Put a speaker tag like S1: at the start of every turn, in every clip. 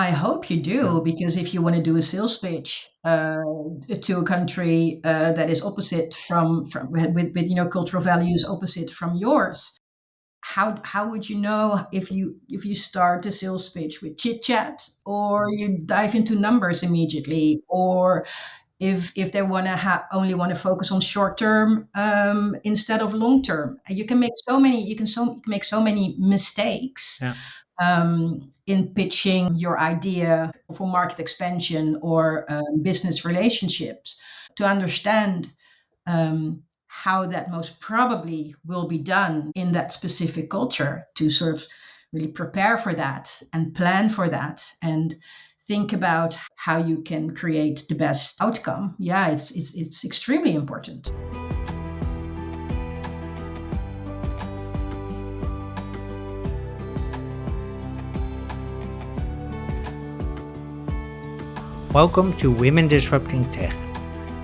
S1: I hope you
S2: Yeah.
S1: do, because if you want to do a sales pitch to a country that is opposite from with cultural values opposite from yours, how would you know if you start a sales pitch with chit chat, or you dive into numbers immediately, or if they want to only want to focus on short term instead of long term? And you can make so many mistakes
S2: Yeah.
S1: in pitching your idea for market expansion or business relationships. To understand how that most probably will be done in that specific culture, to sort of really prepare for that and plan for that and think about how you can create the best outcome. Yeah, it's extremely important.
S2: Welcome to Women Disrupting Tech.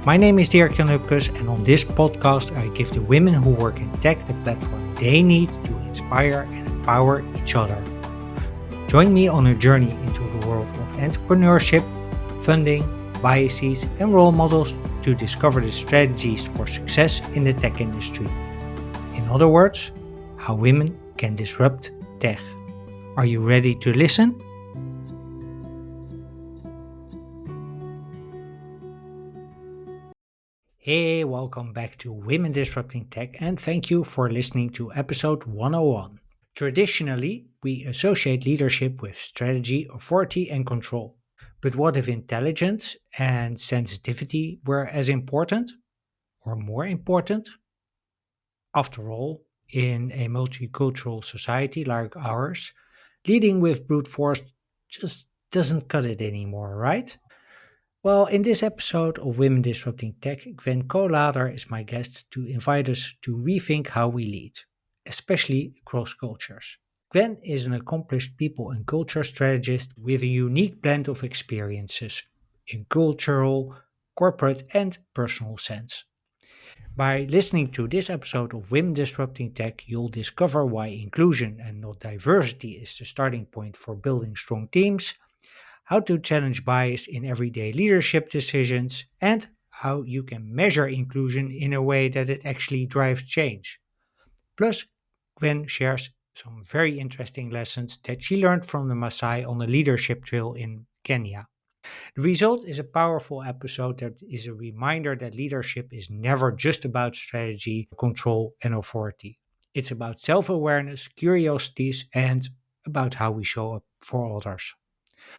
S2: My name is Dirk-Jan Upkes, and on this podcast I give the women who work in tech the platform they need to inspire and empower each other. Join me on a journey into the world of entrepreneurship, funding, biases and role models to discover the strategies for success in the tech industry. In other words, how women can disrupt tech. Are you ready to listen? Hey, welcome back to Women Disrupting Tech, and thank you for listening to episode 101. Traditionally, we associate leadership with strategy, authority, and control. But what if intelligence and sensitivity were as important or more important? After all, in a multicultural society like ours, leading with brute force just doesn't cut it anymore, right? Well, in this episode of Women Disrupting Tech, Gwen Kolader is my guest to invite us to rethink how we lead, especially across cultures. Gwen is an accomplished people and culture strategist with a unique blend of experiences in cultural, corporate, and personal sense. By listening to this episode of Women Disrupting Tech, you'll discover why inclusion and not diversity is the starting point for building strong teams, how to challenge bias in everyday leadership decisions, and how you can measure inclusion in a way that it actually drives change. Plus, Gwen shares some very interesting lessons that she learned from the Maasai on a leadership trail in Kenya. The result is a powerful episode that is a reminder that leadership is never just about strategy, control, and authority. It's about self awareness, curiosities, and about how we show up for others.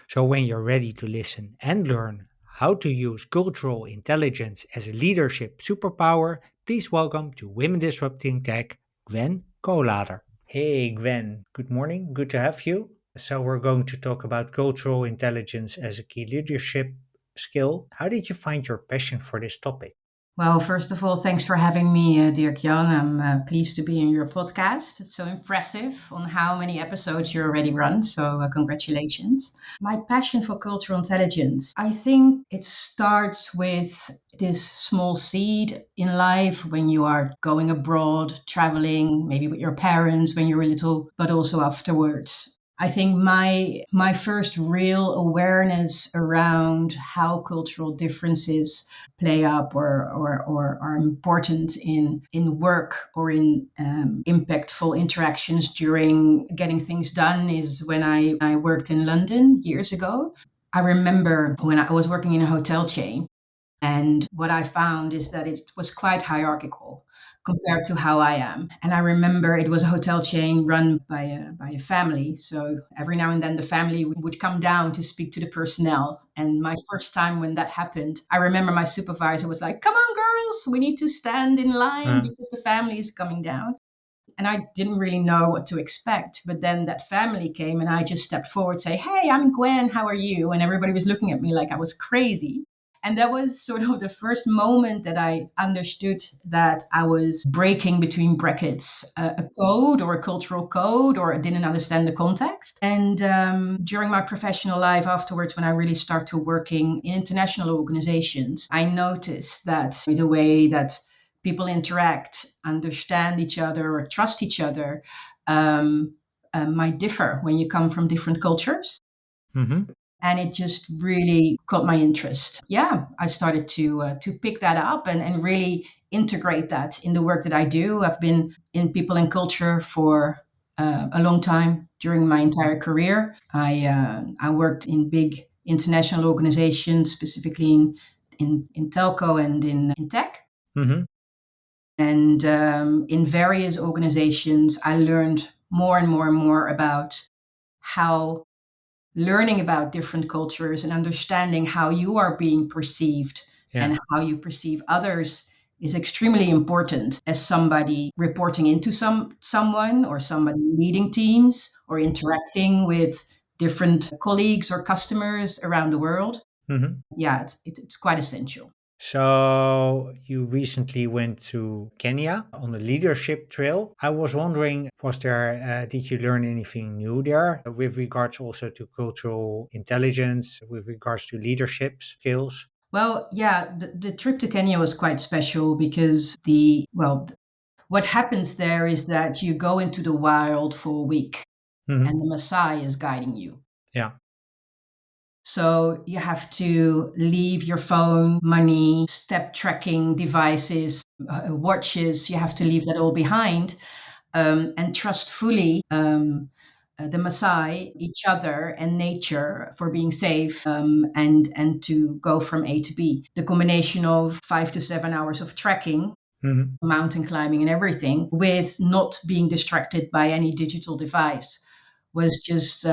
S2: So, when you're ready to listen and learn how to use cultural intelligence as a leadership superpower, please welcome to Women Disrupting Tech, Gwen Kolader. Hey, Gwen, good morning. Good to have you. So, we're going to talk about cultural intelligence as a key leadership skill. How did you find your passion for this topic?
S1: Well, first of all, thanks for having me, Dirk Jan. I'm pleased to be in your podcast. It's so impressive on how many episodes you already run. So, congratulations. My passion for cultural intelligence, I think it starts with this small seed in life when you are going abroad, traveling, maybe with your parents when you're little, but also afterwards. I think my first real awareness around how cultural differences play up or are important in work or in impactful interactions during getting things done is when I worked in London years ago. I remember when I was working in a hotel chain, and what I found is that it was quite hierarchical compared to how I am. And I remember it was a hotel chain run by a family. So every now and then the family would come down to speak to the personnel. And my first time when that happened, I remember my supervisor was like, "Come on, girls, we need to stand in line
S2: Uh,
S1: because the family is coming down." And I didn't really know what to expect. But then that family came and I just stepped forward, say, "Hey, I'm Gwen, how are you?" And everybody was looking at me like I was crazy. And that was sort of the first moment that I understood that I was breaking between brackets a code or a cultural code, or I didn't understand the context. And during my professional life afterwards, when I really started working in international organizations, I noticed that the way that people interact, understand each other, or trust each other um, might differ when you come from different cultures.
S2: mhm.
S1: and it just really caught my interest. Yeah, I started to pick that up and really integrate that in the work that I do. I've been in people and culture for a long time during my entire career. I worked in big international organizations, specifically in telco and in tech.
S2: Hmm.
S1: And in various organizations, I learned more and more and more about how learning about different cultures and understanding how you are being perceived
S2: Yeah.
S1: and how you perceive others is extremely important as somebody reporting into someone or somebody leading teams or interacting with different colleagues or customers around the world.
S2: Hmm.
S1: Yeah, it's quite essential.
S2: So you recently went to Kenya on the leadership trail. I was wondering, was there, did you learn anything new there with regards also to cultural intelligence, with regards to leadership skills?
S1: Well, yeah, the trip to Kenya was quite special because what happens there is that you go into the wild for a week
S2: Hmm.
S1: and the Maasai is guiding you.
S2: Yeah.
S1: So you have to leave your phone, money, step tracking devices, watches. You have to leave that all behind and trust fully the Maasai, each other, and nature for being safe and to go from A to B. The combination of 5 to 7 hours of trekking,
S2: Hmm.
S1: mountain climbing, and everything, with not being distracted by any digital device, was just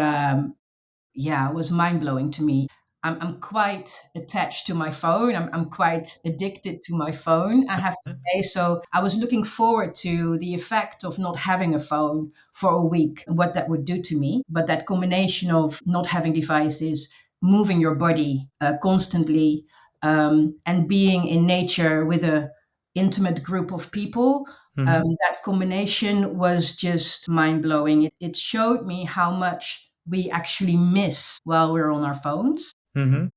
S1: yeah, it was mind blowing to me. I'm quite attached to my phone. I'm quite addicted to my phone, I have to say. So I was looking forward to the effect of not having a phone for a week, what that would do to me. But that combination of not having devices, moving your body constantly, and being in nature with a intimate group of people,
S2: Hmm.
S1: that combination was just mind blowing. It showed me how much we actually miss while we're on our phones.
S2: Hmm.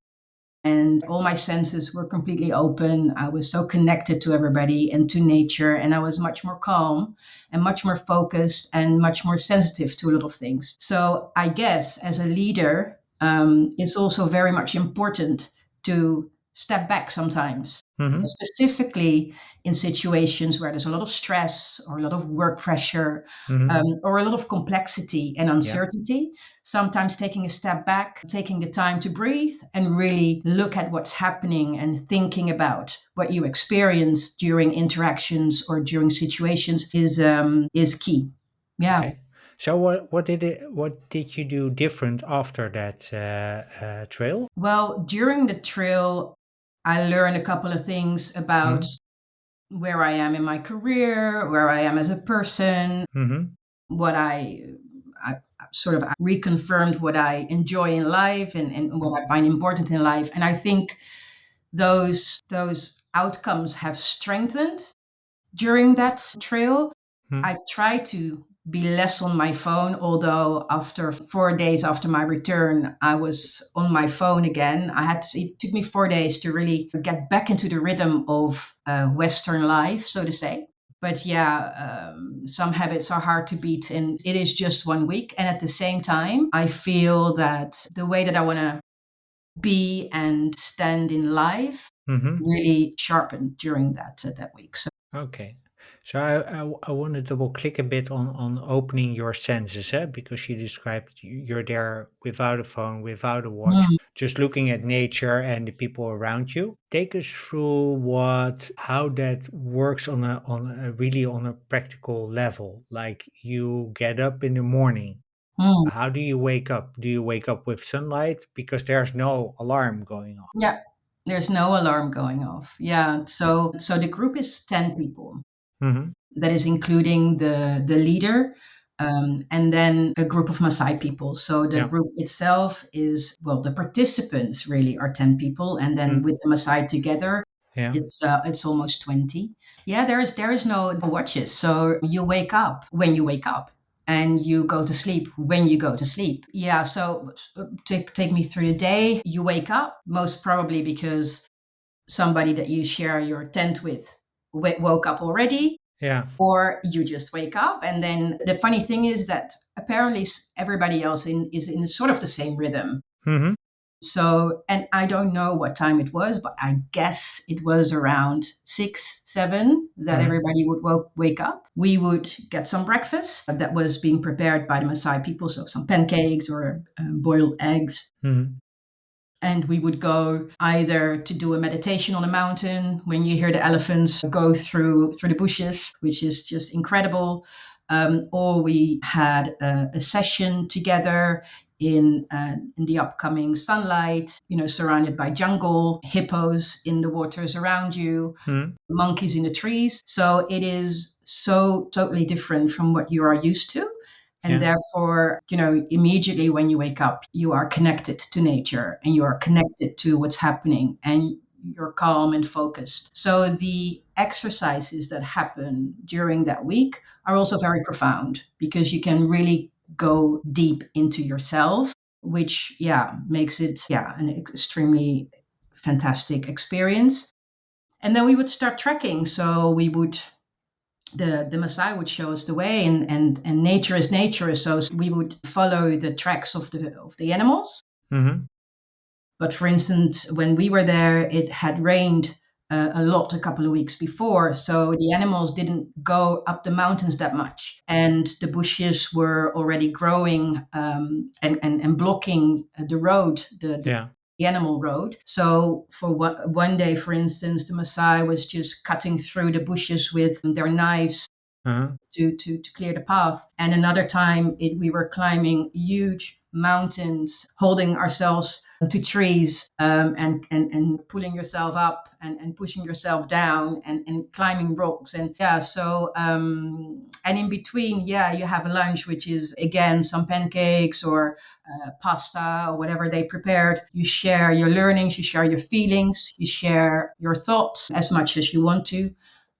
S1: And all my senses were completely open. I was so connected to everybody and to nature, and I was much more calm and much more focused and much more sensitive to a lot of things. So, I guess as a leader, it's also very much important to step back sometimes,
S2: Hmm.
S1: specifically in situations where there's a lot of stress or a lot of work pressure,
S2: Hmm.
S1: or a lot of complexity and
S2: Yeah.
S1: uncertainty. Sometimes taking a step back, taking the time to breathe and really look at what's happening and thinking about what you experience during interactions or during situations is key. Yeah.
S2: Okay. So what did you do different after that trail?
S1: Well, during the trail, I learned a couple of things about
S2: Mm-hmm.
S1: where I am in my career, where I am as a person,
S2: Mm-hmm.
S1: what I sort of reconfirmed what I enjoy in life and what I find important in life. And I think those outcomes have strengthened during that trail.
S2: Mm-hmm.
S1: I try to be less on my phone, although after 4 days after my return, I was on my phone again. It took me 4 days to really get back into the rhythm of Western life, so to say. But yeah, some habits are hard to beat, and it is just 1 week. And at the same time, I feel that the way that I want to be and stand in life
S2: Mm-hmm.
S1: really sharpened during that week. So,
S2: Okay. So I want to double click a bit on opening your senses, because you described you're there without a phone, without a watch,
S1: mm,
S2: just looking at nature and the people around you. Take us through how that works on a really on a practical level. Like you get up in the morning.
S1: mm.
S2: How do you wake up? Do you wake up with sunlight because there's no alarm going on?
S1: Yeah, there's no alarm going off. Yeah, so the group is 10 people.
S2: Mm-hmm.
S1: That is including the leader, and then a group of Maasai people. So the
S2: Yeah.
S1: group itself is, well, the participants really are 10 people, and then
S2: Mm-hmm.
S1: with the Maasai together,
S2: Yeah.
S1: it's almost 20. Yeah, there is no watches. So you wake up when you wake up. And you go to sleep when you go to sleep. Yeah, so take me through the day. You wake up, most probably because somebody that you share your tent with woke up already,
S2: Yeah.
S1: or you just wake up. And then the funny thing is that apparently everybody else is in sort of the same rhythm.
S2: Mm-hmm.
S1: So, and I don't know what time it was, but I guess it was around 6, 7 that
S2: Mhm.
S1: everybody would wake up. We would get some breakfast that was being prepared by the Maasai people, so some pancakes or boiled eggs.
S2: Mhm.
S1: And we would go either to do a meditation on a mountain when you hear the elephants go through the bushes, which is just incredible. Or we had a session together in the upcoming sunlight, surrounded by jungle, hippos in the waters around you,
S2: Mhm.
S1: monkeys in the trees. So it is so totally different from what you are used to. And
S2: Yeah.
S1: therefore, immediately when you wake up, you are connected to nature and you are connected to what's happening and you're calm and focused. So the exercises that happen during that week are also very profound because you can really go deep into yourself, which, yeah, makes it, yeah, an extremely fantastic experience. And then we would start trekking. So we would the Maasai would show us the way, and nature is nature. So we would follow the tracks of the animals.
S2: Mhm.
S1: But for instance, when we were there, it had rained a lot a couple of weeks before, so the animals didn't go up the mountains that much, and the bushes were already growing and blocking the road,
S2: Yeah.
S1: the animal road. So for one day, for instance, the Maasai was just cutting through the bushes with their knives
S2: Uh-huh.
S1: to clear the path. And another time we were climbing huge mountains, holding ourselves to trees, and pulling yourself up and pushing yourself down and climbing rocks. And yeah, so, and in between, yeah, you have a lunch, which is again some pancakes or pasta or whatever they prepared. You share your learnings, you share your feelings, you share your thoughts as much as you want to.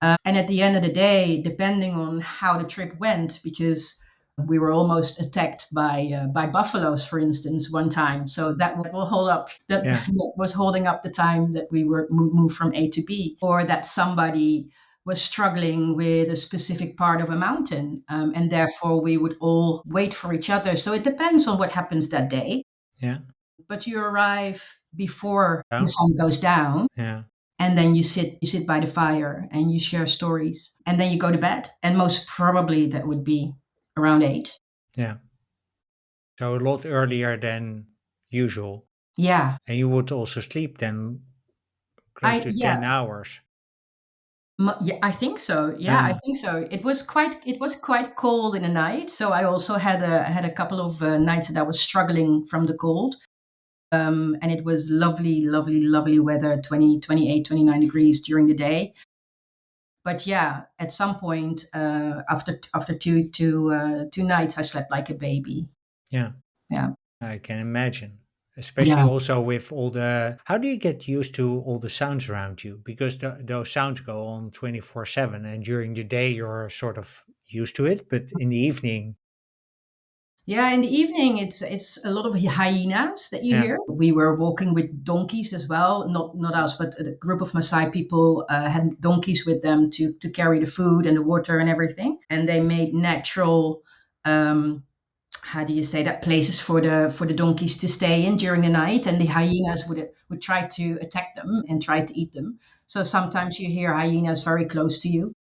S1: And at the end of the day, depending on how the trip went, because we were almost attacked by buffaloes, for instance, one time. So that will hold up. That
S2: Yeah.
S1: was holding up the time that we were moved from A to B, or that somebody was struggling with a specific part of a mountain, and therefore we would all wait for each other. So it depends on what happens that day.
S2: Yeah.
S1: But you arrive before the
S2: Down.
S1: sun goes down,
S2: Yeah.
S1: and then you sit by the fire and you share stories, and then you go to bed, and most probably that would be around 8.
S2: Yeah. So a lot earlier than usual.
S1: Yeah,
S2: And you would also sleep then close
S1: I
S2: to
S1: yeah,
S2: 10 hours.
S1: yeah, I think so. Yeah, I
S2: Yeah.
S1: think so. It was quite cold in the night, so I also had a couple of nights that I was struggling from the cold. And it was lovely, lovely, lovely weather, 20, 28, 29 degrees during the day. But yeah, at some point, after two nights, I slept like a baby.
S2: Yeah.
S1: Yeah.
S2: I can imagine. Especially
S1: Yeah.
S2: also with all the. How do you get used to all the sounds around you? Because those sounds go on 24/7, and during the day you're sort of used to it, but in the evening,
S1: Yeah, in the evening, it's a lot of hyenas that you
S2: yeah.
S1: hear. We were walking with donkeys as well, not us, but a group of Maasai people had donkeys with them to carry the food and the water and everything. And they made natural, um, how do you say that, places for the donkeys to stay in during the night, and the hyenas would try to attack them and try to eat them. So sometimes you hear hyenas very close to you.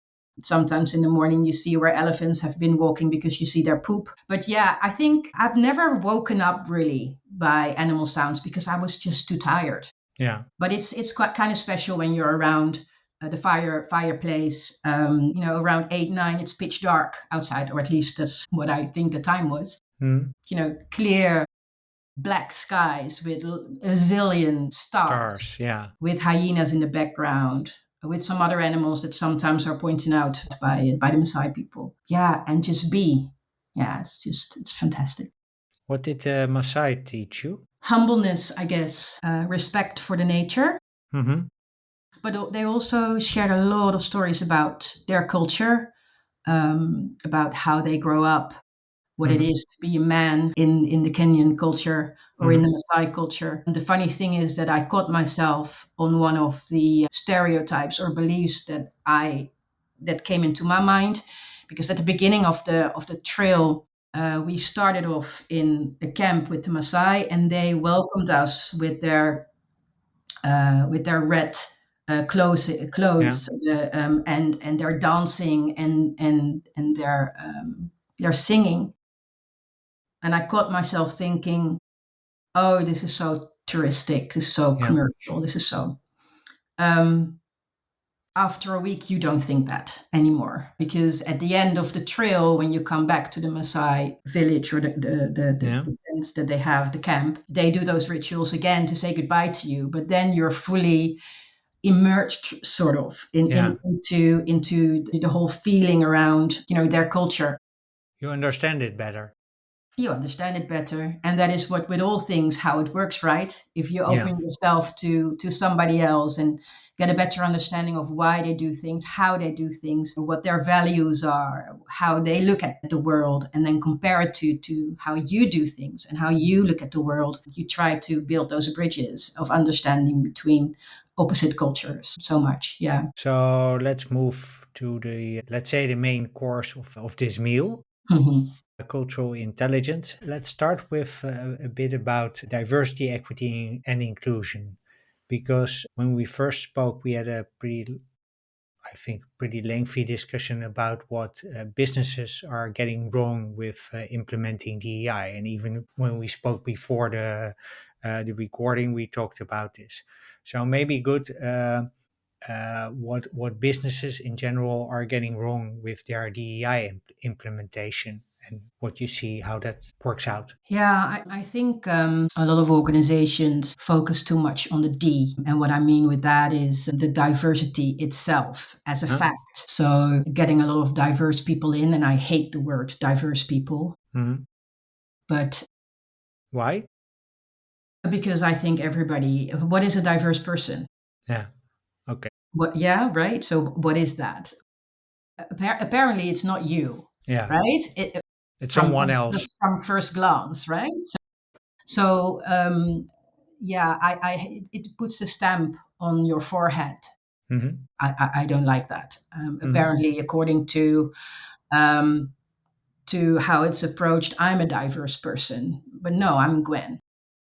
S1: Sometimes in the morning you see where elephants have been walking because you see their poop. But yeah, I think I've never woken up really by animal sounds because I was just too tired.
S2: Yeah.
S1: But it's quite kind of special when you're around the fireplace. Around 8, 9, it's pitch dark outside, or at least that's what I think the time was.
S2: Hmm.
S1: Clear black skies with a zillion stars,
S2: Stars. Yeah.
S1: with hyenas in the background, with some other animals that sometimes are pointed out by the Maasai people. Yeah, and just be. Yeah, it's fantastic.
S2: What did the Maasai teach you?
S1: Humbleness, I guess, respect for the nature,
S2: Mm-hmm.
S1: but they also shared a lot of stories about their culture, about how they grow up, what it
S2: Mm-hmm.
S1: is to be a man in the Kenyan culture or in
S2: Mm-hmm.
S1: the Maasai culture. And the funny thing is that I caught myself on one of the stereotypes or beliefs that came into my mind, because at the beginning of the trail, We started off in a camp with the Maasai, and they welcomed us with their red
S2: Yeah.
S1: clothes, and they're dancing and they're singing. And I caught myself thinking, "Oh, this is so touristic. This is so
S2: Yeah.
S1: commercial. This is so." Um, After a week, you don't think that anymore, because at the end of the trail, when you come back to the Maasai village or
S2: Yeah.
S1: the tents that they have, the camp, they do those rituals again to say goodbye to you. But then you're fully immersed, sort of,
S2: Yeah.
S1: into the whole feeling around, their culture.
S2: You understand it better.
S1: You understand it better, and that is what, with all things, how it works, right? If you
S2: Yeah.
S1: open yourself to somebody else and get a better understanding of why they do things, how they do things, what their values are, how they look at the world, and then compare it to how you do things and how you look at the world, you try to build those bridges of understanding between opposite cultures so much. Yeah.
S2: So let's move to the, let's say, the main course of this meal,
S1: Mhm.
S2: cultural intelligence. Let's start with a bit about diversity, equity, and inclusion. Because when we first spoke, we had a pretty, I think, pretty lengthy discussion about what businesses are getting wrong with implementing DEI. And even when we spoke before the recording, we talked about this. So maybe good. What businesses in general are getting wrong with their DEI implementation, and what you see how that works out.
S1: Yeah, I think a lot of organizations focus too much on the D. And what I mean with that is the diversity itself as a
S2: Huh?
S1: fact. So, getting a lot of diverse people in, and I hate the word diverse people,
S2: Hmm.
S1: but
S2: Why?
S1: because I think everybody, what is a diverse person?
S2: Yeah. Okay.
S1: What, yeah, right? So, what is that? Apparently, it's not you,
S2: Yeah.
S1: right?
S2: It's
S1: From,
S2: someone else.
S1: from first glance, right? So, yeah, it puts the stamp on your forehead.
S2: Hmm.
S1: I don't like that.
S2: Hmm.
S1: Apparently, according um, to how it's approached, I'm a diverse person, but no, I'm Gwen,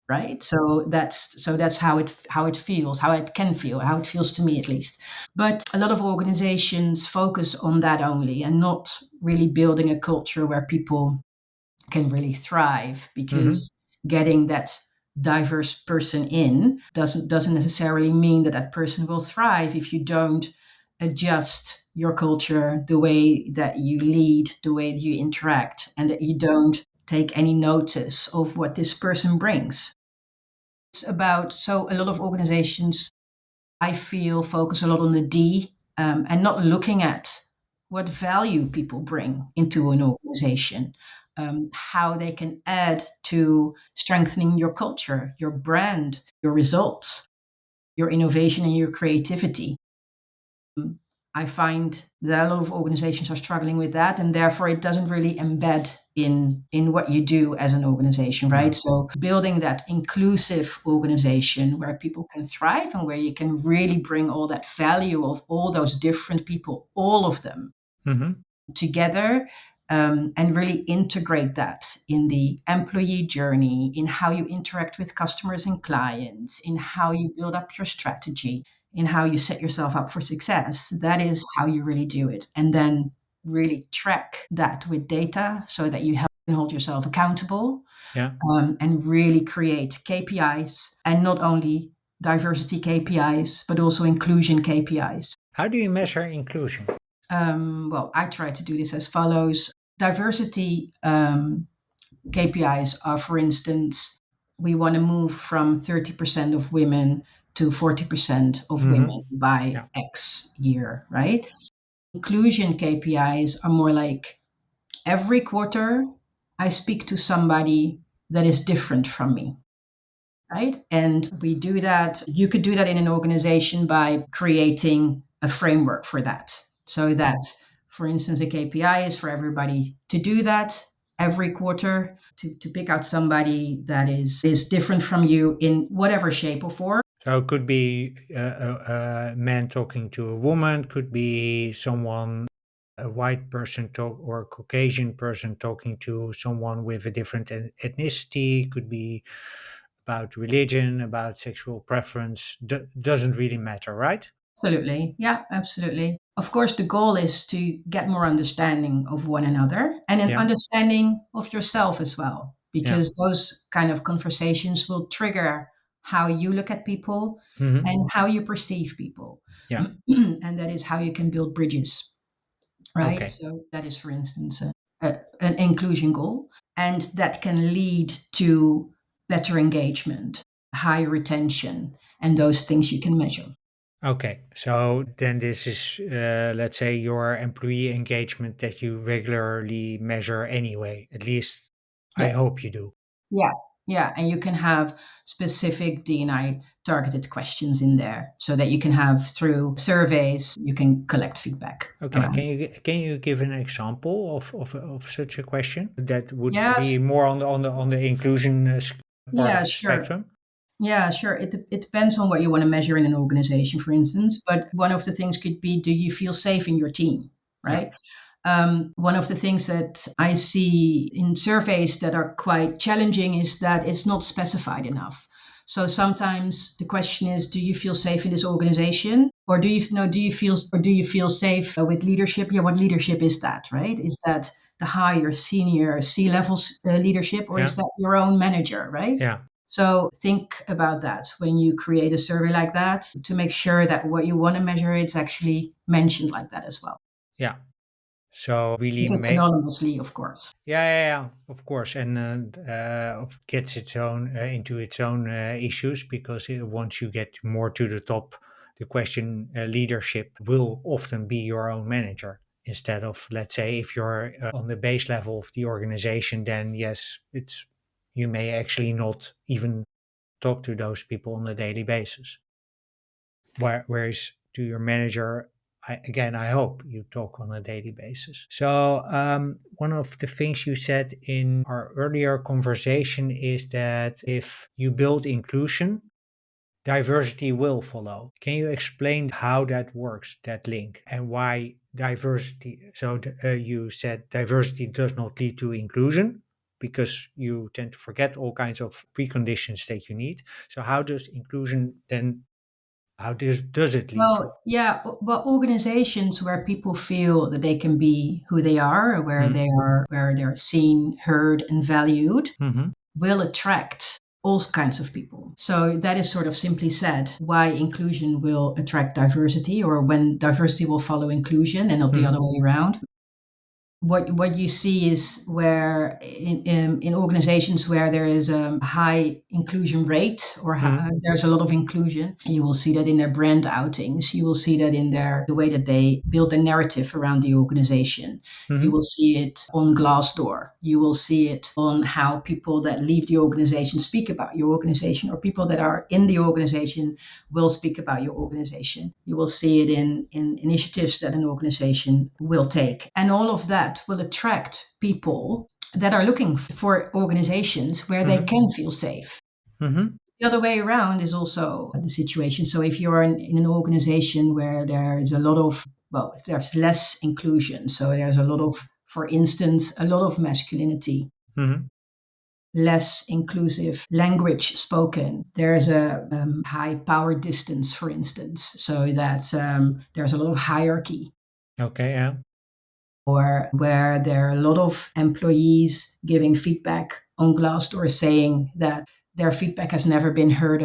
S1: right? So that's how it feels, how it can feel, how it feels to me at least. But a lot of organizations focus on that only, and not really building a culture where people can really thrive,
S2: Hmm.
S1: because getting that diverse person in doesn't necessarily mean that that person will thrive if you don't adjust your culture, the way that you lead, the way that you interact, and that you don't take any notice of what this person brings. It's about, so a lot of organizations, I feel, focus a lot on the D, and not looking at what value people bring into an organization, how they can add to strengthening your culture, your brand, your results, your innovation, and your creativity. Um, I find that a lot of organizations are struggling with that, and therefore it doesn't really embed in what you do as an organization,
S2: Yeah.
S1: right? So building that inclusive organization where people can thrive and where you can really bring all that value of all those different people, all of them,
S2: Hmm.
S1: together, and really integrate that in the employee journey, in how you interact with customers and clients, in how you build up your strategy, in how you set yourself up for success. That is how you really do it. And then really track that with data so that you can hold yourself accountable,
S2: Yeah.
S1: and really create KPIs, and not only diversity KPIs, but also inclusion KPIs.
S2: How do you measure inclusion?
S1: Well, I try to do this as follows. Diversity KPIs are, for instance, we want to move from 30% of women to 40% of
S2: Hmm.
S1: women by
S2: Yeah.
S1: X year, right? Inclusion KPIs are more like, every quarter I speak to somebody that is different from me, right? And we do that. You could do that in an organization by creating a framework for that. So that, for instance, a KPI is for everybody to do that every quarter, to pick out somebody that is different from you in whatever shape or form.
S2: So it could be a man talking to a woman, could be someone. a white person talk or a Caucasian person talking to someone with a different ethnicity, could be about religion, about sexual preference, doesn't really matter, right?
S1: Absolutely. Yeah, absolutely. Of course, the goal is to get more understanding of one another and an
S2: Yeah,
S1: understanding of yourself as well,
S2: yeah,
S1: because those kind of conversations will trigger how you look at people
S2: hmm,
S1: and how you perceive people.
S2: yeah,
S1: And that is how you can build bridges, right?
S2: okay,
S1: So, that is, for instance, an inclusion goal. And that can lead to better engagement, high retention, and those things you can measure.
S2: okay. So then this is, let's say, your employee engagement that you regularly measure anyway. At least I
S1: Yeah.
S2: hope you do.
S1: Yeah, yeah, and you can have specific D&I targeted questions in there so that you can have through surveys, you can collect feedback
S2: Okay,
S1: around.
S2: can you give an example of such a question that would
S1: Yes,
S2: be more on the inclusion part of
S1: yeah,
S2: the
S1: sure.
S2: spectrum?
S1: Yeah, sure. It depends on what you want to measure in an organization, for instance. But one of the things could be, do you feel safe in your team,
S2: Yeah.
S1: right? One of the things that I see in surveys that are quite challenging is that it's not specified enough. So sometimes the question is, do you feel safe in this organization, or do you no, do you feel safe with leadership? Yeah, what leadership is that, right? Is that the higher senior C-level leadership, or is
S2: Yeah.
S1: that your own manager, right?
S2: Yeah.
S1: So think about that when you create a survey like that, to make sure that what you want to measure, it's actually mentioned like that as well.
S2: Yeah. So really
S1: If it's
S2: make,
S1: anonymously, of course.
S2: yeah, of course, and gets its own into its own issues because once you get more to the top, the question leadership will often be your own manager instead of, let's say, if you're on the base level of the organization, then yes, it's, you may actually not even talk to those people on a daily basis. Whereas to your manager, I hope you talk on a daily basis. So, one of the things you said in our earlier conversation is that if you build inclusion, diversity will follow. Can you explain how that works, that link, and why diversity? So, you said diversity does not lead to inclusion because you tend to forget all kinds of preconditions that you need. So, how does inclusion then, how does it lead to?
S1: Well, yeah, but organizations where people feel that they can be who they are,
S2: Mm,
S1: where they're seen, heard, and valued,
S2: mhm,
S1: will attract all kinds of people. So that is sort of simply said why inclusion will attract diversity, or when diversity will follow inclusion and not the other
S2: mhm,
S1: way around. What you see is where in organizations where there is a high inclusion rate, or
S2: mhm,
S1: there's a lot of inclusion, you will see that in their brand outings. You will see that in the way that they build a narrative around the organization. You will
S2: mhm,
S1: see it on Glassdoor. You will see it on how people that leave the organization speak about your organization, or people that are in the organization will speak about your organization. You will see it in initiatives that an organization will take. And all of that will attract people that are looking for organizations where they
S2: mhm,
S1: can feel safe.
S2: mhm,
S1: The other way around is also the situation. So if you're in an organization where there is a lot of, well, there's less inclusion, so there's a lot of, for instance, a lot of masculinity,
S2: mhm.
S1: less inclusive language spoken. There's a high power distance, for instance, so that there's a lot of hierarchy,
S2: Okay, yeah.
S1: or where there are a lot of employees giving feedback on Glassdoor saying that their feedback has never been heard,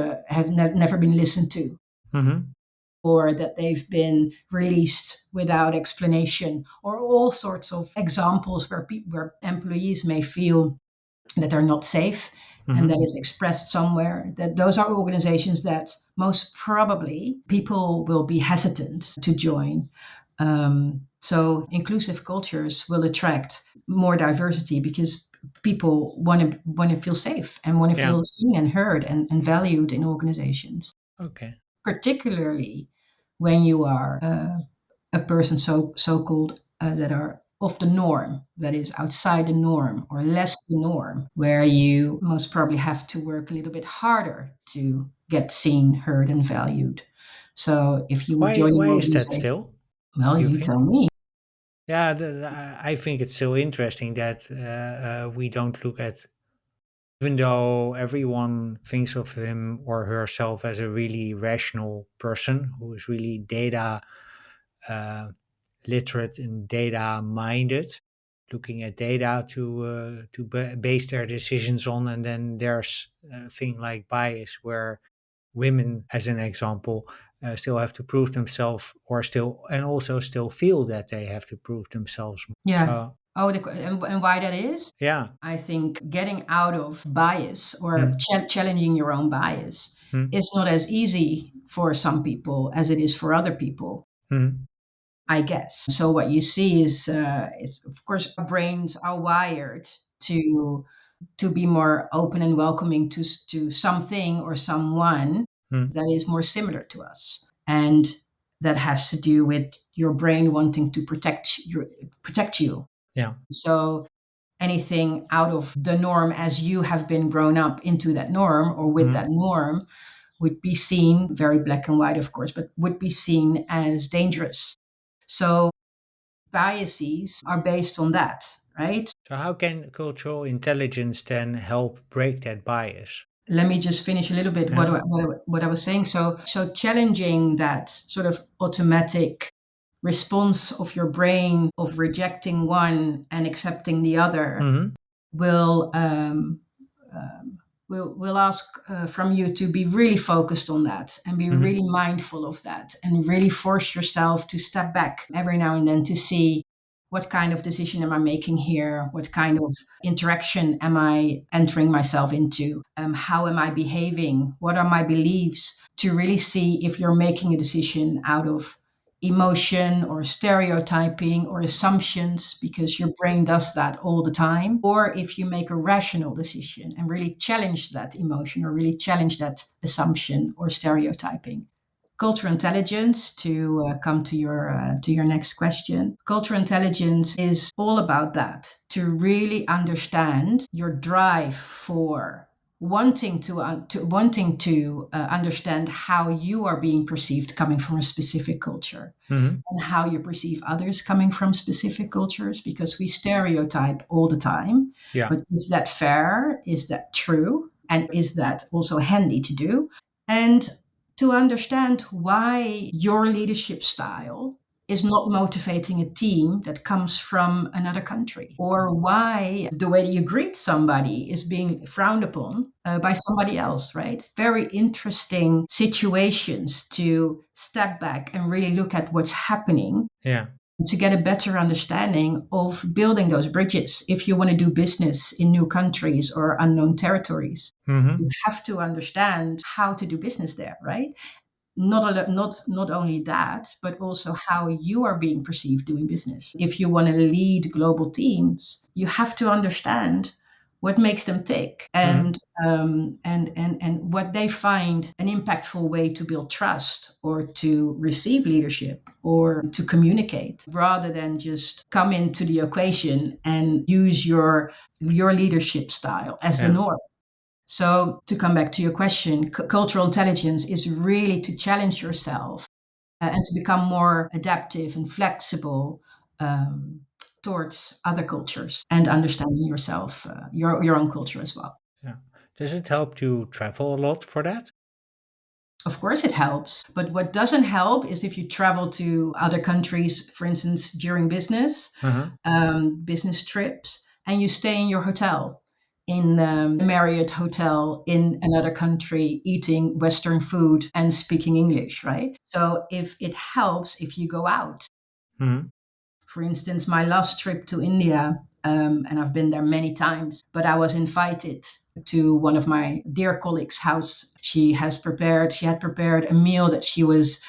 S1: never been listened to,
S2: Mhm,
S1: or that they've been released without explanation, or all sorts of examples where where employees may feel that are not safe, and that
S2: mhm.
S1: is expressed somewhere, that those are organizations that most probably people will be hesitant to join. So inclusive cultures will attract more diversity because people want to feel safe and want to
S2: Yeah.
S1: feel seen and heard and valued in organizations,
S2: Okay.
S1: particularly when you are a person so-called that are of the norm, that is outside the norm or less the norm, where you most probably have to work a little bit harder to get seen, heard, and valued. So if you would join an
S2: Why is that
S1: organization,
S2: still?
S1: well,
S2: You
S1: you
S2: think?
S1: tell me.
S2: Yeah, I think it's so interesting that we don't look at, even though everyone thinks of him or herself as a really rational person who is really data uh, literate and data minded, looking at data to base their decisions on, and then there's a thing like bias where women, as an example, still have to prove themselves, or still, and also still feel that they have to prove themselves.
S1: Yeah.
S2: So
S1: Oh, and why that is?
S2: yeah.
S1: I think getting out of bias or
S2: Mm,
S1: challenging your own bias
S2: mm,
S1: is not as easy for some people as it is for other people,
S2: mm,
S1: I guess. So what you see is, of course, our brains are wired to to be more open and welcoming to something or someone
S2: mm,
S1: that is more similar to us, and that has to do with your brain wanting to protect you.
S2: yeah.
S1: So anything out of the norm as you have been grown up into that norm or with that
S2: Mm,
S1: norm would be seen very black and white, of course, but would be seen as dangerous. So biases are based on that, right?
S2: so how can cultural intelligence then help break that bias?
S1: Let me just finish a little bit
S2: Yeah.
S1: what I was saying. So challenging that sort of automatic response of your brain of rejecting one and accepting the other
S2: Hmm.
S1: will we'll ask from you to be really focused on that and be
S2: Hmm.
S1: really mindful of that and really force yourself to step back every now and then to see what kind of decision am I making here? What kind of interaction am I entering myself into? How am I behaving? What are my beliefs? To really see if you're making a decision out of emotion or stereotyping or assumptions, because your brain does that all the time, or if you make a rational decision and really challenge that emotion or really challenge that assumption or stereotyping. Cultural intelligence, to come to your next question. Cultural intelligence is all about that, to really understand your drive for wanting to understand how you are being perceived coming from a specific culture,
S2: Hmm.
S1: and how you perceive others coming from specific cultures, because we stereotype all the time.
S2: Yeah.
S1: But is that fair? Is that true? And is that also handy to do? And to understand why your leadership style is not motivating a team that comes from another country, or why the way you greet somebody is being frowned upon by somebody else, right? Very interesting situations to step back and really look at what's happening,
S2: Yeah.
S1: to get a better understanding of building those bridges. If you want to do business in new countries or unknown territories, you
S2: Hmm.
S1: have to understand how to do business there, right? Not only that, but also how you are being perceived doing business. If you want to lead global teams, you have to understand what makes them tick,
S2: Hmm.
S1: and what they find an impactful way to build trust or to receive leadership or to communicate, rather than just come into the equation and use your leadership style as the
S2: Yeah.
S1: norm. So, to come back to your question, cultural intelligence is really to challenge yourself and to become more adaptive and flexible um, towards other cultures and understanding yourself, your own culture as well.
S2: Yeah. Does it help to travel a lot for that?
S1: Of course, it helps. But what doesn't help is if you travel to other countries, for instance, during
S2: Uh-huh.
S1: business trips, and you stay in your hotel, in a Marriott hotel in another country, eating Western food and speaking English, right? So if it helps if you go out.
S2: Hmm.
S1: For instance, my last trip to India, and I've been there many times, but I was invited to one of my dear colleagues' house. She had prepared a meal that she was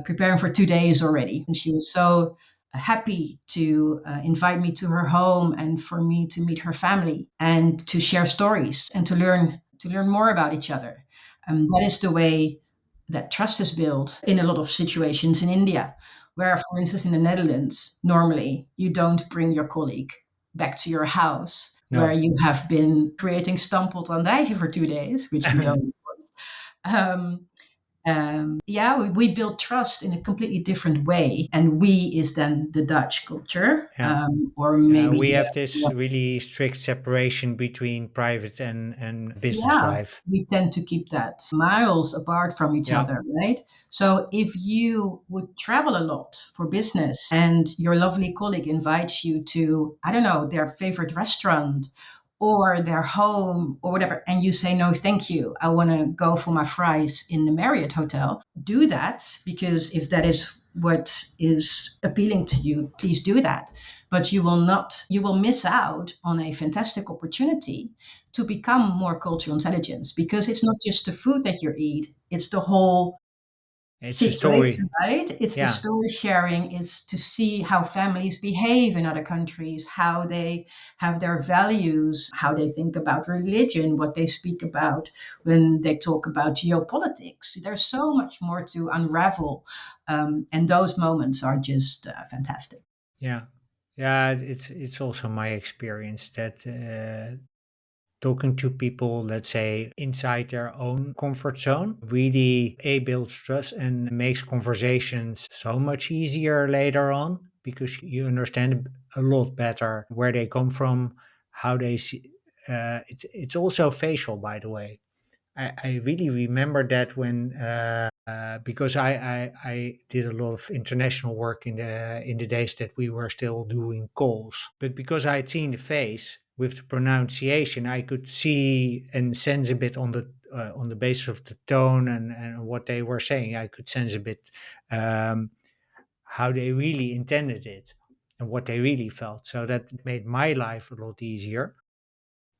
S1: preparing for 2 days already. And she was so happy to invite me to her home and for me to meet her family and to share stories and to learn more about each other. That is the way that trust is built in a lot of situations in India, where, for instance, in the Netherlands, normally you don't bring your colleague back to your house where
S2: No.
S1: you have been creating stampot andijvie for 2 days, which we don't, of course. Um, Yeah, we build trust in a completely different way. And we is then the Dutch culture,
S2: Yeah.
S1: or
S2: Yeah,
S1: maybe
S2: we have this
S1: the,
S2: really strict separation between private and business
S1: yeah,
S2: life.
S1: we tend to keep that miles apart from each
S2: Yeah.
S1: other, right? So if you would travel a lot for business and your lovely colleague invites you to, I don't know, their favorite restaurant or their home or whatever, and you say, no, thank you, I want to go for my fries in the Marriott hotel, do that, because if that is what is appealing to you, please do that. But you will miss out on a fantastic opportunity to become more cultural intelligence, because it's not just the food that you eat, it's the whole
S2: It's a story.
S1: situation, right? It's the
S2: Yeah.
S1: story sharing, it's to see how families behave in other countries, how they have their values, how they think about religion, what they speak about when they talk about geopolitics. There's so much more to unravel, and those moments are just fantastic.
S2: Yeah. Yeah, it's also my experience that talking to people, let's say, inside their own comfort zone, really builds trust and makes conversations so much easier later on because you understand a lot better where they come from, how they see. It's also facial, by the way. I really remember that when because I did a lot of international work in the days that we were still doing calls. But because I had seen the face with the pronunciation, I could see and sense a bit on the basis of the tone and what they were saying. I could sense a bit um, how they really intended it and what they really felt. So that made my life a lot easier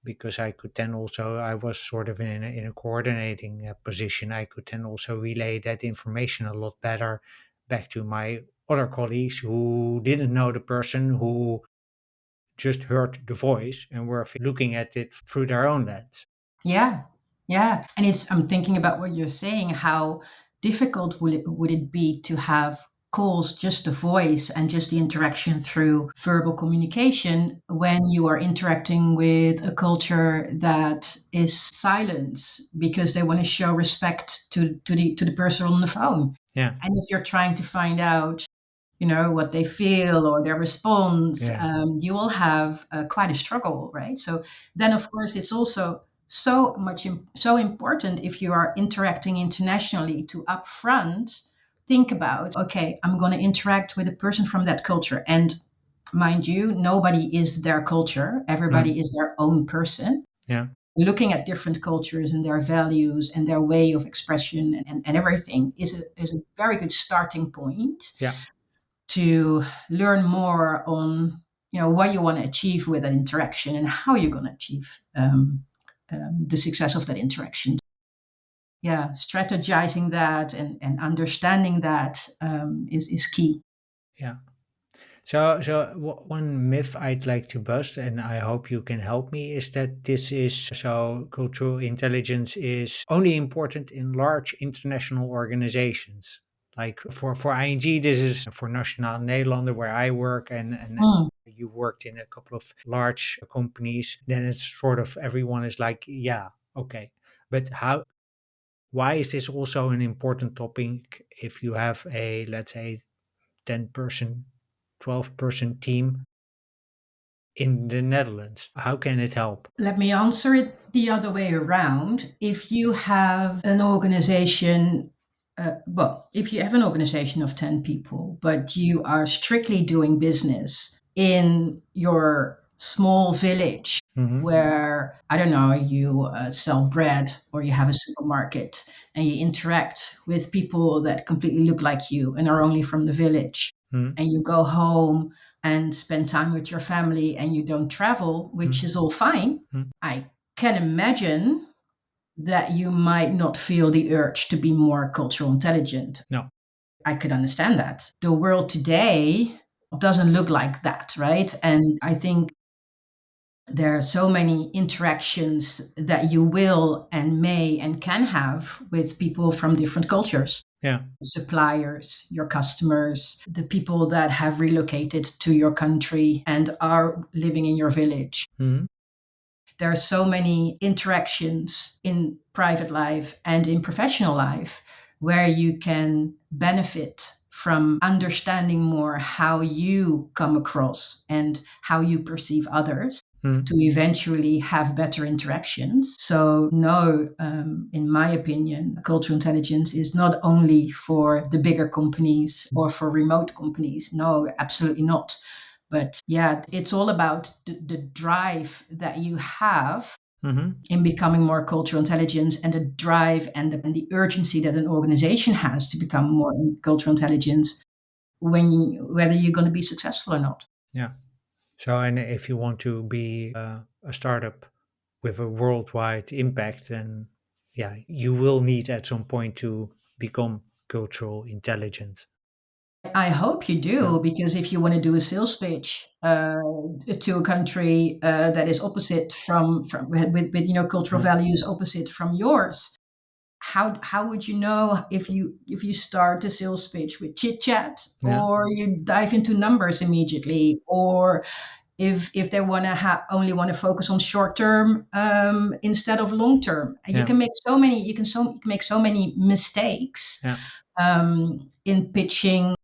S2: because I could then also, I was sort of in a coordinating position. I could then also relay that information a lot better back to my other colleagues who didn't know the person, who just heard the voice and were looking at it through their own lens.
S1: Yeah, yeah. And it's, I'm thinking about what you're saying, how difficult would it be to have calls, just the voice and just the interaction through verbal communication, when you are interacting with a culture that is silent because they want to show respect to the person on the phone.
S2: Yeah,
S1: And if you're trying to find out, what they feel or their response,
S2: yeah,
S1: you will have quite a struggle, right? So then, of course, it's also so important, if you are interacting internationally, to upfront think about, okay, I'm going to interact with a person from that culture, and mind you, nobody is their culture,
S2: mm,
S1: everybody is their own person.
S2: yeah,
S1: Looking at different cultures and their values and their way of expression and everything is a very good starting point
S2: yeah,
S1: to learn more on, what you want to achieve with an interaction and how you're going to achieve the success of that interaction. Yeah, strategizing that and understanding that is key.
S2: yeah. So one myth I'd like to bust, and I hope you can help me, is that this is so cultural intelligence is only important in large international organizations. Like for ING, this is for Nationale Nederlanden, where I work, and
S1: Mm.
S2: you worked in a couple of large companies. Then it's sort of everyone is like, yeah, okay. But why is this also an important topic if you have a, let's say, 10-person, 12-person team in the Netherlands? How can it help?
S1: Let me answer it the other way around. If you have an organization, if you have an organization of 10 people, but you are strictly doing business in your small village
S2: Hmm.
S1: where, I don't know, you sell bread or you have a supermarket and you interact with people that completely look like you and are only from the village,
S2: Hmm.
S1: and you go home and spend time with your family and you don't travel, which is all fine,
S2: Hmm.
S1: I can imagine that you might not feel the urge to be more cultural intelligent.
S2: No.
S1: I could understand that. The world today doesn't look like that, right? And I think there are so many interactions that you will and may and can have with people from different cultures,
S2: Yeah.
S1: suppliers, your customers, the people that have relocated to your country and are living in your village.
S2: Hmm.
S1: There are so many interactions in private life and in professional life where you can benefit from understanding more how you come across and how you perceive others
S2: Mm.
S1: to eventually have better interactions. So, no, in my opinion, cultural intelligence is not only for the bigger companies or for remote companies. No, absolutely not. But yeah, it's all about the drive that you have
S2: Hmm.
S1: in becoming more cultural intelligence, and the drive and the urgency that an organization has to become more cultural intelligence whether you're going to be successful or not.
S2: Yeah. So, and if you want to be a startup with a worldwide impact, then yeah, you will need at some point to become cultural intelligent.
S1: I hope you
S2: Yeah.
S1: do, because if you want to do a sales pitch to a country that is opposite from with cultural
S2: Mm.
S1: values opposite from yours, how would you know if you start a sales pitch with chit chat,
S2: Yeah.
S1: or you dive into numbers immediately, or if they want to only want to focus on short term instead of long term. You
S2: Yeah.
S1: can make so many you can make so many mistakes
S2: Yeah.
S1: in pitching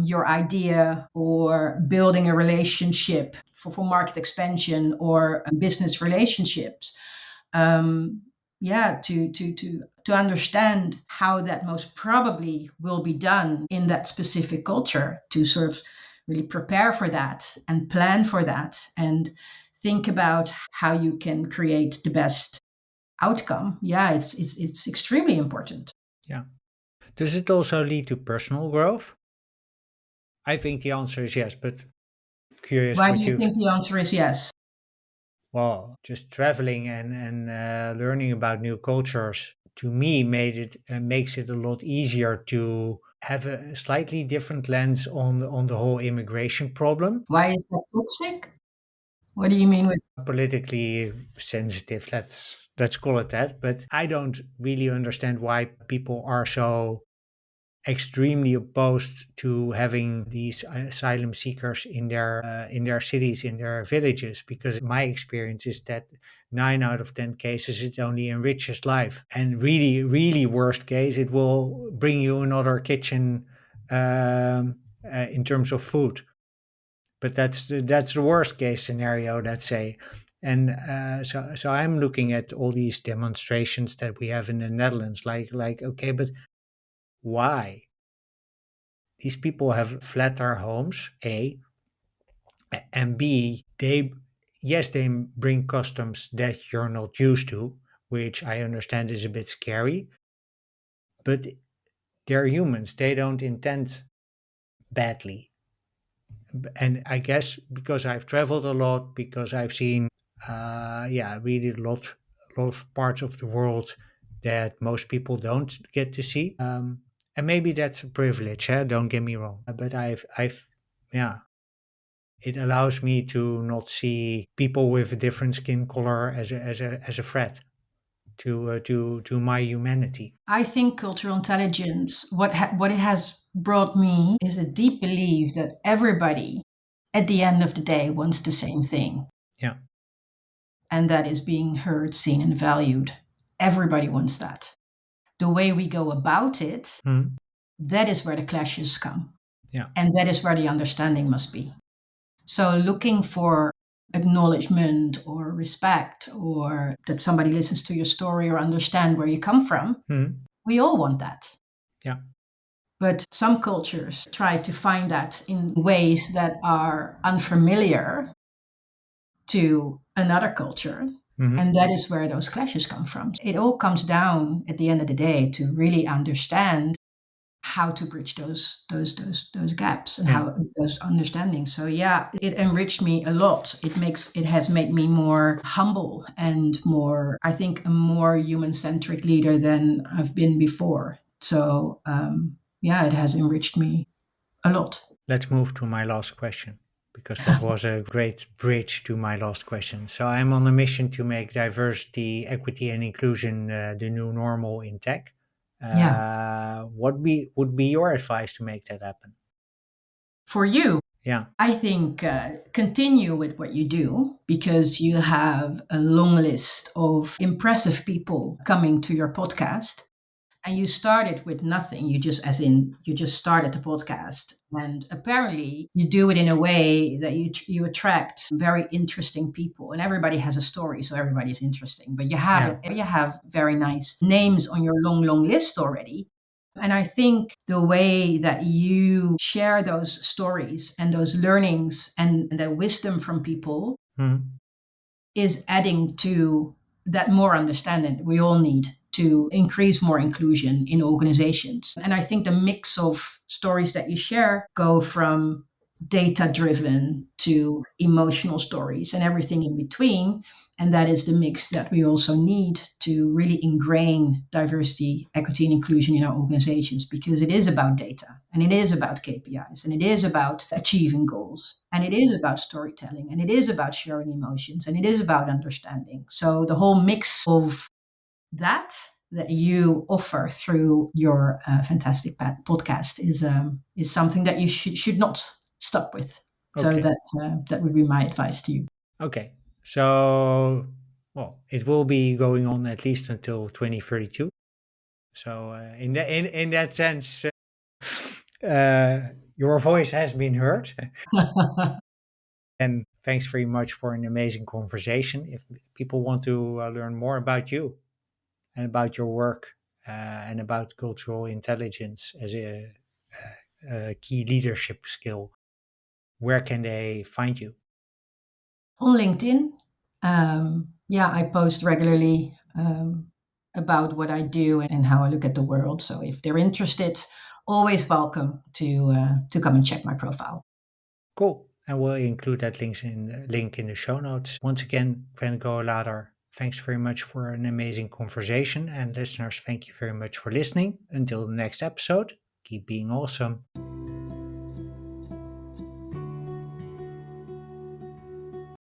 S1: your idea or building a relationship for market expansion or business relationships. um, yeah, to understand how that most probably will be done in that specific culture, to sort of really prepare for that and plan for that and think about how you can create the best outcome. Yeah, it's extremely important.
S2: Yeah. Does it also lead to personal growth? I think the answer is yes, but curious
S1: Why do
S2: what
S1: you
S2: you've.
S1: think the answer is yes?
S2: Well, just traveling and learning about new cultures to me made it makes it a lot easier to have a slightly different lens on the whole immigration problem.
S1: Why is that toxic? What do you mean with?
S2: Politically sensitive, let's call it that. But I don't really understand why people are so extremely opposed to having these asylum seekers in their cities, in their villages, because my experience is that 9 out of 10 cases it only enriches life, and really really worst case it will bring you another kitchen in terms of food. But that's the worst case scenario, let's say. And so I'm looking at all these demonstrations that we have in the Netherlands, like okay, but why? These people have fled their homes, A, and B, they, yes, they bring customs that you're not used to, which I understand is a bit scary, but they're humans. They don't intend badly. And I guess because I've traveled a lot, because I've seen, yeah, really a lot of parts of the world that most people don't get to see. And maybe that's a privilege, don't get me wrong. But yeah, it allows me to not see people with a different skin color as a threat to my humanity.
S1: I think cultural intelligence, what it has brought me is a deep belief that everybody at the end of the day wants the same thing,
S2: Yeah.
S1: and that is being heard, seen, and valued. Everybody wants that. The way we go about it,
S2: Mhm.
S1: that is where the clashes come,
S2: Yeah.
S1: and that is where the understanding must be. So, looking for acknowledgement or respect, or that somebody listens to your story or understand where you come from,
S2: Mhm.
S1: we all want that.
S2: Yeah.
S1: But some cultures try to find that in ways that are unfamiliar to another culture.
S2: Mhm.
S1: And that is where those clashes come from. It all comes down at the end of the day to really understand how to bridge those gaps and
S2: Yeah.
S1: how those understandings. So yeah, it enriched me a lot. It has made me more humble and more, I think, a more human centric leader than I've been before. So yeah, it has enriched me a lot.
S2: Let's move to my last question, because that was a great bridge to my last question. So I'm on a mission to make diversity, equity, and inclusion the new normal in tech.
S1: Yeah.
S2: What would be your advice to make that happen?
S1: For you,
S2: Yeah.
S1: I think continue with what you do, because you have a long list of impressive people coming to your podcast. And you started with nothing. You just, as in, you just started the podcast, and apparently you do it in a way that you attract very interesting people. And everybody has a story, so everybody is interesting. But
S2: Yeah.
S1: you have very nice names on your long, long list already. And I think the way that you share those stories and those learnings and the wisdom from people
S2: Mhm.
S1: is adding to that more understanding that we all need to increase more inclusion in organizations. And I think the mix of stories that you share go from data driven to emotional stories and everything in between. And that is the mix that we also need to really ingrain diversity, equity, and inclusion in our organizations, because it is about data and it is about KPIs and it is about achieving goals and it is about storytelling and it is about sharing emotions and it is about understanding. So the whole mix of that you offer through your fantastic podcast is something that you should not stop with. So
S2: Okay.
S1: that would be my advice to you.
S2: Okay. So, well, it will be going on at least until 2032. So, in that sense, your voice has been heard. And thanks very much for an amazing conversation. If people want to learn more about you and about your work and about cultural intelligence as a key leadership skill, where can they find you?
S1: On LinkedIn, yeah, I post regularly about what I do and how I look at the world. So if they're interested, always welcome to come and check my profile.
S2: Cool. And we'll include that link in the show notes. Once again, Gwen Kolader, thanks very much for an amazing conversation. And listeners, thank you very much for listening. Until the next episode, keep being awesome.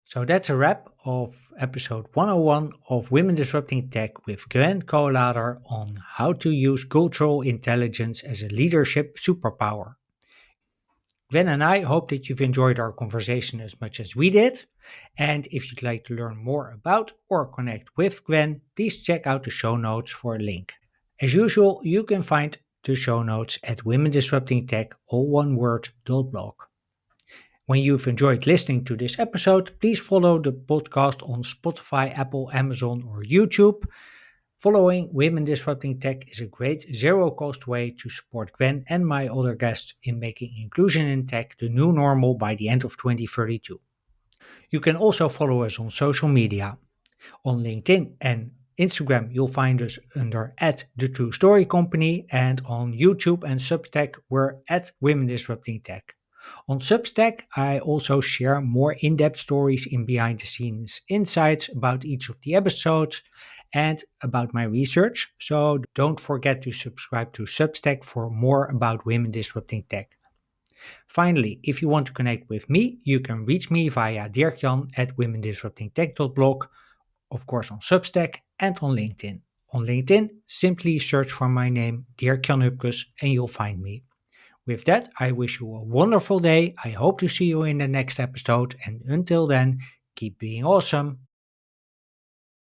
S2: So that's a wrap of episode 101 of Women Disrupting Tech with Gwen Kolader on how to use cultural intelligence as a leadership superpower. Gwen and I hope that you've enjoyed our conversation as much as we did. And if you'd like to learn more about or connect with Gwen, please check out the show notes for a link. As usual, you can find the show notes at Women Disrupting Tech, all one word, .blog. When you've enjoyed listening to this episode, please follow the podcast on Spotify, Apple, Amazon, or YouTube. Following Women Disrupting Tech is a great zero-cost way to support Gwen and my other guests in making inclusion in tech the new normal by the end of 2032. You can also follow us on social media. On LinkedIn and Instagram, you'll find us under @The True Story Company, and on YouTube and Substack, we're @Women Disrupting Tech. On Substack, I also share more in-depth stories in behind-the-scenes insights about each of the episodes and about my research. So don't forget to subscribe to Substack for more about Women Disrupting Tech. Finally, if you want to connect with me, you can reach me via dirkjan at womendisruptingtech.blog, of course on Substack and on LinkedIn. On LinkedIn, simply search for my name, Dirk-Jan Hupkes, and you'll find me. With that, I wish you a wonderful day. I hope to see you in the next episode, and until then, keep being awesome.